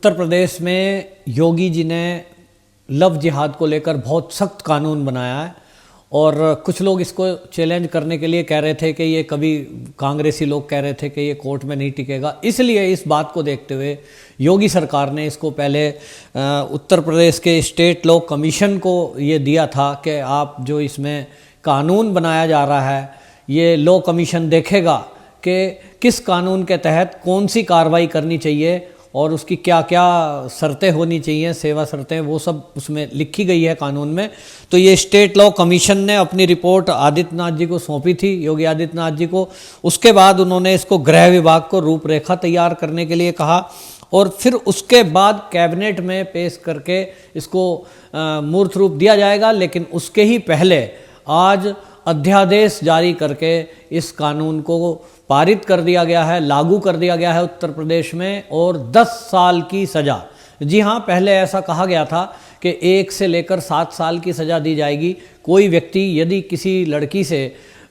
उत्तर प्रदेश में योगी जी ने लव जिहाद को लेकर बहुत सख्त कानून बनाया है और कुछ लोग इसको चैलेंज करने के लिए कह रहे थे कि ये कभी कांग्रेसी लोग कह रहे थे कि ये कोर्ट में नहीं टिकेगा। इसलिए इस बात को देखते हुए योगी सरकार ने इसको पहले उत्तर प्रदेश के स्टेट लॉ कमीशन को ये दिया था कि आप जो इसमें कानून बनाया जा रहा है ये लॉ कमीशन देखेगा कि किस कानून के तहत कौन सी कार्रवाई करनी चाहिए और उसकी क्या क्या शर्तें होनी चाहिए, सेवा शर्तें, वो सब उसमें लिखी गई है कानून में। तो ये स्टेट लॉ कमीशन ने अपनी रिपोर्ट आदित्यनाथ जी को सौंपी थी, योगी आदित्यनाथ जी को। उसके बाद उन्होंने इसको गृह विभाग को रूपरेखा तैयार करने के लिए कहा और फिर उसके बाद कैबिनेट में पेश करके इसको मूर्त रूप दिया जाएगा। लेकिन उसके ही पहले आज अध्यादेश जारी करके इस कानून को पारित कर दिया गया है, लागू कर दिया गया है उत्तर प्रदेश में, और 10 साल की सज़ा। जी हाँ, पहले ऐसा कहा गया था कि 1 से लेकर 7 साल की सज़ा दी जाएगी। कोई व्यक्ति यदि किसी लड़की से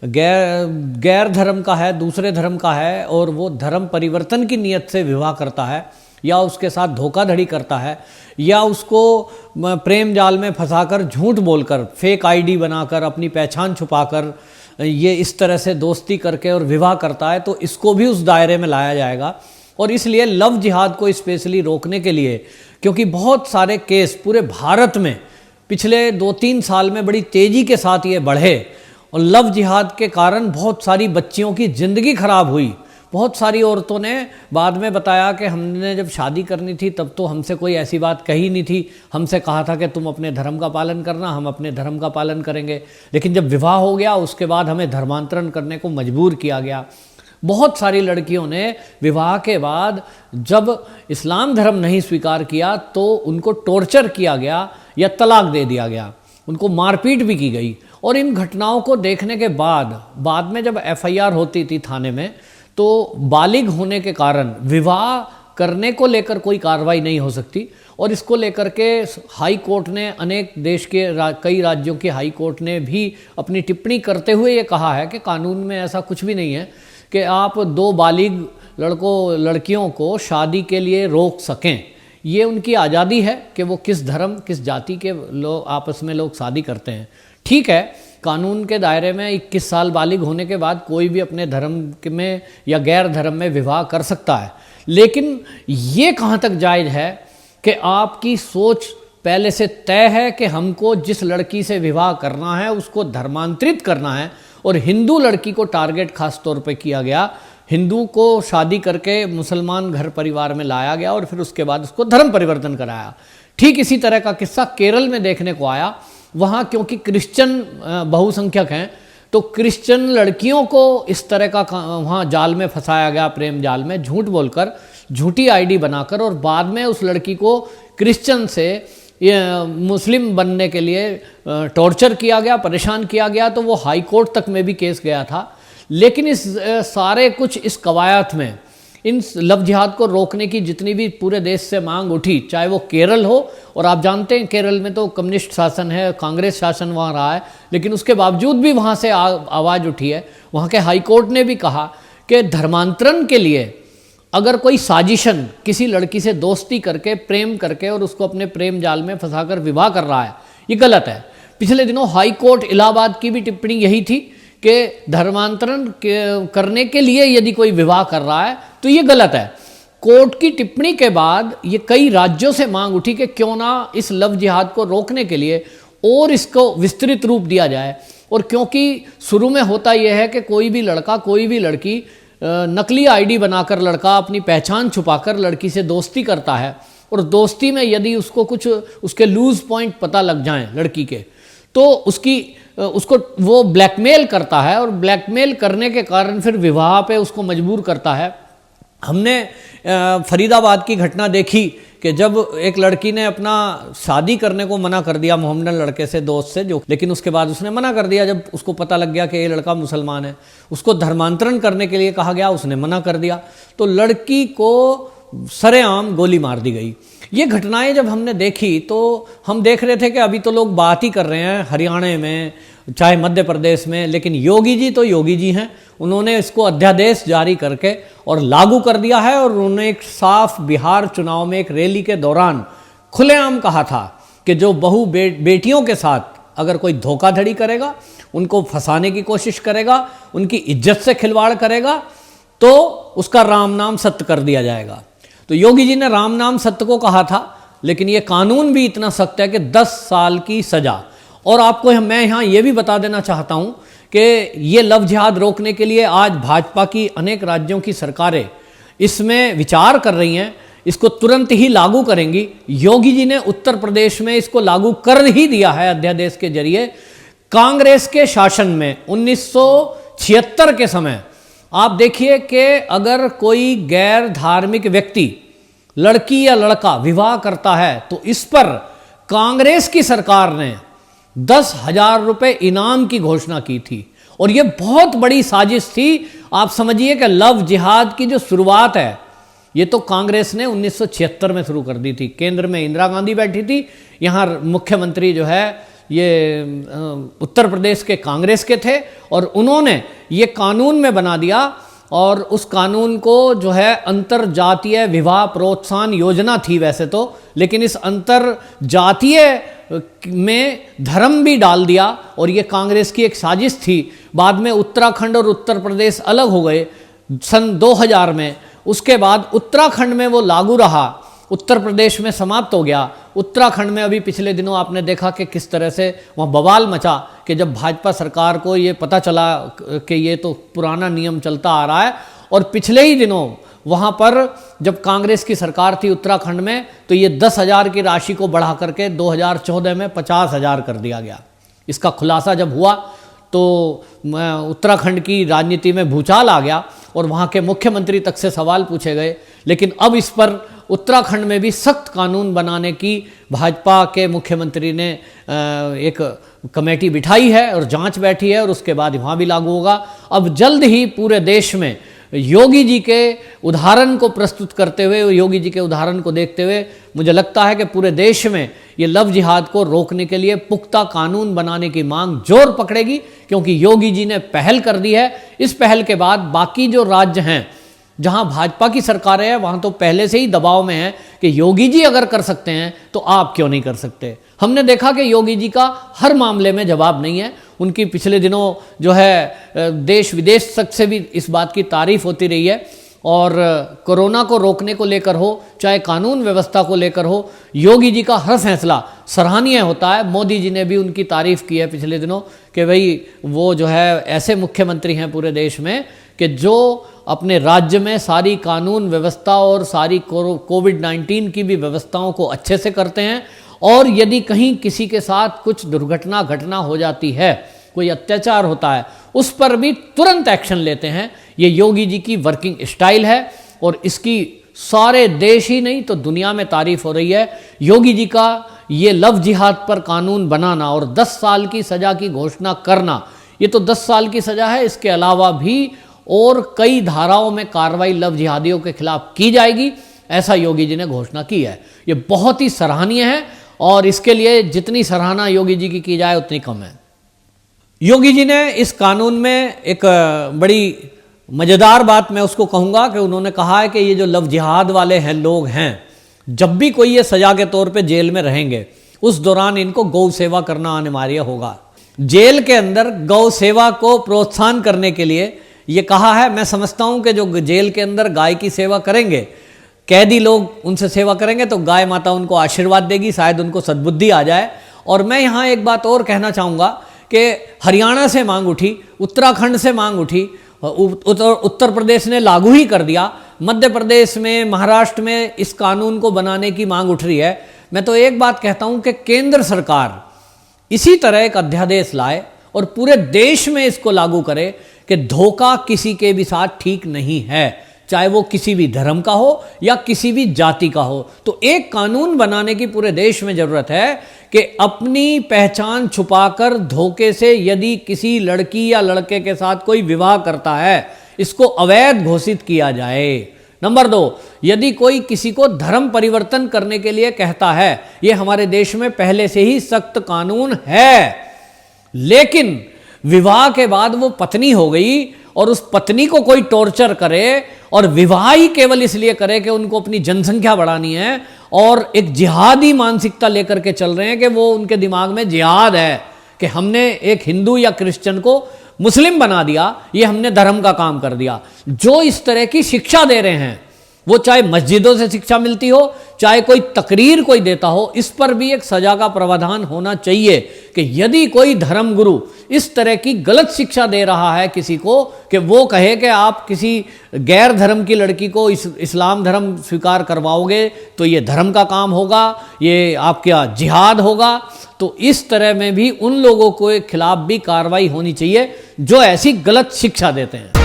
गैर धर्म का है, दूसरे धर्म का है, और वो धर्म परिवर्तन की नीयत से विवाह करता है या उसके साथ धोखाधड़ी करता है या उसको प्रेम जाल में फंसाकर झूठ बोलकर, फेक आईडी बनाकर, अपनी पहचान छुपाकर ये इस तरह से दोस्ती करके और विवाह करता है, तो इसको भी उस दायरे में लाया जाएगा। और इसलिए लव जिहाद को स्पेशली रोकने के लिए, क्योंकि बहुत सारे केस पूरे भारत में पिछले 2-3 साल में बड़ी तेज़ी के साथ ये बढ़े और लव जिहाद के कारण बहुत सारी बच्चियों की ज़िंदगी खराब हुई। बहुत सारी औरतों ने बाद में बताया कि हमने जब शादी करनी थी तब तो हमसे कोई ऐसी बात कही नहीं थी, हमसे कहा था कि तुम अपने धर्म का पालन करना, हम अपने धर्म का पालन करेंगे। लेकिन जब विवाह हो गया उसके बाद हमें धर्मांतरण करने को मजबूर किया गया। बहुत सारी लड़कियों ने विवाह के बाद जब इस्लाम धर्म नहीं स्वीकार किया तो उनको टॉर्चर किया गया या तलाक दे दिया गया, उनको मारपीट भी की गई। और इन घटनाओं को देखने के बाद में जब FIR होती थी थाने में, तो बालिग होने के कारण विवाह करने को लेकर कोई कार्रवाई नहीं हो सकती। और इसको लेकर के हाई कोर्ट ने, अनेक देश के कई राज्यों के हाई कोर्ट ने भी अपनी टिप्पणी करते हुए ये कहा है कि कानून में ऐसा कुछ भी नहीं है कि आप 2 बालिग लड़कियों को शादी के लिए रोक सकें। ये उनकी आज़ादी है कि वो किस धर्म, किस जाति के लोग आपस में लोग शादी करते हैं। ठीक है, कानून के दायरे में 21 साल बालिग होने के बाद कोई भी अपने धर्म में या गैर धर्म में विवाह कर सकता है। लेकिन ये कहाँ तक जायज़ है कि आपकी सोच पहले से तय है कि हमको जिस लड़की से विवाह करना है उसको धर्मांतरित करना है, और हिंदू लड़की को टारगेट खास तौर पे किया गया, हिंदू को शादी करके मुसलमान घर परिवार में लाया गया और फिर उसके बाद उसको धर्म परिवर्तन कराया। ठीक इसी तरह का किस्सा केरल में देखने को आया। वहाँ क्योंकि क्रिश्चियन बहुसंख्यक हैं तो क्रिश्चियन लड़कियों को इस तरह का वहाँ जाल में फंसाया गया, प्रेम जाल में, झूठ बोलकर, झूठी आईडी बनाकर, और बाद में उस लड़की को क्रिश्चियन से मुस्लिम बनने के लिए टॉर्चर किया गया, परेशान किया गया। तो वो हाई कोर्ट तक में भी केस गया था। लेकिन इस सारे कुछ इस कवायद में इन लव जिहाद को रोकने की जितनी भी पूरे देश से मांग उठी, चाहे वो केरल हो, और आप जानते हैं केरल में तो कम्युनिस्ट शासन है, कांग्रेस शासन वहाँ रहा है, लेकिन उसके बावजूद भी वहाँ से आवाज़ उठी है। वहाँ के हाई कोर्ट ने भी कहा कि धर्मांतरण के लिए अगर कोई साजिशन किसी लड़की से दोस्ती करके, प्रेम करके और उसको अपने प्रेम जाल में फंसाकर विवाह कर रहा है, ये गलत है। पिछले दिनों हाई कोर्ट इलाहाबाद की भी टिप्पणी यही थी कि धर्मांतरण करने के लिए यदि कोई विवाह कर रहा है तो ये गलत है। कोर्ट की टिप्पणी के बाद ये कई राज्यों से मांग उठी कि क्यों ना इस लव जिहाद को रोकने के लिए और इसको विस्तृत रूप दिया जाए। और क्योंकि शुरू में होता यह है कि कोई भी लड़का, कोई भी लड़की नकली आईडी बनाकर, लड़का अपनी पहचान छुपाकर लड़की से दोस्ती करता है, और दोस्ती में यदि उसको कुछ उसके लूज पॉइंट पता लग जाएं लड़की के, तो उसको वो ब्लैकमेल करता है, और ब्लैकमेल करने के कारण फिर विवाह पे उसको मजबूर करता है। हमने फरीदाबाद की घटना देखी कि जब एक लड़की ने अपना शादी करने को मना कर दिया मोहम्मदन लड़के से, दोस्त से, जो, लेकिन उसके बाद उसने मना कर दिया। जब उसको पता लग गया कि ये लड़का मुसलमान है, उसको धर्मांतरण करने के लिए कहा गया, उसने मना कर दिया, तो लड़की को सरेआम गोली मार दी गई। ये घटनाएं जब हमने देखी तो हम देख रहे थे कि अभी तो लोग बात ही कर रहे हैं हरियाणा में, चाहे मध्य प्रदेश में, लेकिन योगी जी तो योगी जी हैं। उन्होंने इसको अध्यादेश जारी करके और लागू कर दिया है। और उन्होंने एक साफ बिहार चुनाव में एक रैली के दौरान खुलेआम कहा था कि जो बहू बेटियों के साथ अगर कोई धोखाधड़ी करेगा, उनको फंसाने की कोशिश करेगा, उनकी इज्जत से खिलवाड़ करेगा, तो उसका राम नाम सत्य कर दिया जाएगा। तो योगी जी ने राम नाम सत्य को कहा था, लेकिन ये कानून भी इतना सख्त है कि 10 साल की सजा। और आपको मैं यहाँ ये भी बता देना चाहता हूँ कि ये लव जिहाद रोकने के लिए आज भाजपा की अनेक राज्यों की सरकारें इसमें विचार कर रही हैं, इसको तुरंत ही लागू करेंगी। योगी जी ने उत्तर प्रदेश में इसको लागू कर ही दिया है अध्यादेश के जरिए। कांग्रेस के शासन में 1976 के समय आप देखिए कि अगर कोई गैर धार्मिक व्यक्ति लड़की या लड़का विवाह करता है तो इस पर कांग्रेस की सरकार ने 10,000 रुपए इनाम की घोषणा की थी। और यह बहुत बड़ी साजिश थी। आप समझिए कि लव जिहाद की जो शुरुआत है ये तो कांग्रेस ने 1976 में शुरू कर दी थी। केंद्र में इंदिरा गांधी बैठी थी, यहाँ मुख्यमंत्री जो है ये उत्तर प्रदेश के कांग्रेस के थे, और उन्होंने ये कानून में बना दिया। और उस कानून को जो है अंतर जातीय विवाह प्रोत्साहन योजना थी वैसे तो, लेकिन इस अंतर जातीय में धर्म भी डाल दिया। और ये कांग्रेस की एक साजिश थी। बाद में उत्तराखंड और उत्तर प्रदेश अलग हो गए सन 2000 में। उसके बाद उत्तराखंड में वो लागू रहा, उत्तर प्रदेश में समाप्त हो गया। उत्तराखंड में अभी पिछले दिनों आपने देखा कि किस तरह से वहाँ बवाल मचा कि जब भाजपा सरकार को ये पता चला कि ये तो पुराना नियम चलता आ रहा है। और पिछले ही दिनों वहाँ पर जब कांग्रेस की सरकार थी उत्तराखंड में, तो ये 10,000 की राशि को बढ़ा करके 2014 में 50,000 कर दिया गया। इसका खुलासा जब हुआ तो उत्तराखंड की राजनीति में भूचाल आ गया और वहाँ के मुख्यमंत्री तक से सवाल पूछे गए। लेकिन अब इस पर उत्तराखंड में भी सख्त कानून बनाने की भाजपा के मुख्यमंत्री ने एक कमेटी बिठाई है और जांच बैठी है, और उसके बाद वहाँ भी लागू होगा। अब जल्द ही पूरे देश में योगी जी के उदाहरण को प्रस्तुत करते हुए, योगी जी के उदाहरण को देखते हुए मुझे लगता है कि पूरे देश में ये लव जिहाद को रोकने के लिए पुख्ता कानून बनाने की मांग जोर पकड़ेगी, क्योंकि योगी जी ने पहल कर दी है। इस पहल के बाद बाकी जो राज्य हैं जहां भाजपा की सरकारें हैं वहां तो पहले से ही दबाव में है कि योगी जी अगर कर सकते हैं तो आप क्यों नहीं कर सकते। हमने देखा कि योगी जी का हर मामले में जवाब नहीं है। उनकी पिछले दिनों जो है देश विदेश तक से भी इस बात की तारीफ होती रही है। और कोरोना को रोकने को लेकर हो, चाहे कानून व्यवस्था को लेकर हो, योगी जी का हर फैसला सराहनीय होता है। मोदी जी ने भी उनकी तारीफ की है पिछले दिनों कि भाई वो जो है ऐसे मुख्यमंत्री हैं पूरे देश में कि जो अपने राज्य में सारी कानून व्यवस्था और सारी कोविड-19 की भी व्यवस्थाओं को अच्छे से करते हैं। और यदि कहीं किसी के साथ कुछ दुर्घटना घटना हो जाती है, कोई अत्याचार होता है, उस पर भी तुरंत एक्शन लेते हैं। ये योगी जी की वर्किंग स्टाइल है और इसकी सारे देश ही नहीं तो दुनिया में तारीफ हो रही है। योगी जी का ये लव जिहाद पर कानून बनाना और 10 साल की सजा की घोषणा करना, ये तो 10 साल की सजा है, इसके अलावा भी और कई धाराओं में कार्रवाई लव जिहादियों के खिलाफ की जाएगी, ऐसा योगी जी ने घोषणा की है। ये बहुत ही सराहनीय है और इसके लिए जितनी सराहना योगी जी की जाए उतनी कम है। योगी जी ने इस कानून में एक बड़ी मज़ेदार बात मैं उसको कहूँगा कि उन्होंने कहा है कि ये जो लव जिहाद वाले हैं लोग हैं, जब भी कोई ये सजा के तौर पे जेल में रहेंगे उस दौरान इनको गौ सेवा करना अनिवार्य होगा। जेल के अंदर गौ सेवा को प्रोत्साहन करने के लिए ये कहा है। मैं समझता हूँ कि जो जेल के अंदर गाय की सेवा करेंगे, कैदी लोग उनसे सेवा करेंगे तो गाय माता उनको आशीर्वाद देगी, शायद उनको सद्बुद्धि आ जाए। और मैं यहाँ एक बात और कहना चाहूँगा कि हरियाणा से मांग उठी, उत्तराखंड से मांग उठी, उत्तर प्रदेश ने लागू ही कर दिया, मध्य प्रदेश में, महाराष्ट्र में इस कानून को बनाने की मांग उठ रही है। मैं तो एक बात कहता हूँ कि केंद्र सरकार इसी तरह एक अध्यादेश लाए और पूरे देश में इसको लागू करे कि धोखा किसी के भी साथ ठीक नहीं है, चाहे वो किसी भी धर्म का हो या किसी भी जाति का हो। तो एक कानून बनाने की पूरे देश में जरूरत है कि अपनी पहचान छुपाकर धोखे से यदि किसी लड़की या लड़के के साथ कोई विवाह करता है, इसको अवैध घोषित किया जाए। नंबर 2, यदि कोई किसी को धर्म परिवर्तन करने के लिए कहता है, ये हमारे देश में पहले से ही सख्त कानून है। लेकिन विवाह के बाद वो पत्नी हो गई और उस पत्नी को कोई टॉर्चर करे और विवाह ही केवल इसलिए करे कि उनको अपनी जनसंख्या बढ़ानी है और एक जिहादी मानसिकता लेकर के चल रहे हैं कि वो उनके दिमाग में जिहाद है कि हमने एक हिंदू या क्रिश्चियन को मुस्लिम बना दिया, ये हमने धर्म का काम कर दिया। जो इस तरह की शिक्षा दे रहे हैं, वो चाहे मस्जिदों से शिक्षा मिलती हो, चाहे कोई तकरीर कोई देता हो, इस पर भी एक सजा का प्रावधान होना चाहिए कि यदि कोई धर्मगुरु इस तरह की गलत शिक्षा दे रहा है किसी को, कि वो कहे कि आप किसी गैर धर्म की लड़की को इस्लाम धर्म स्वीकार करवाओगे तो ये धर्म का काम होगा, ये आपका जिहाद होगा, तो इस तरह में भी उन लोगों के खिलाफ भी कार्रवाई होनी चाहिए जो ऐसी गलत शिक्षा देते हैं।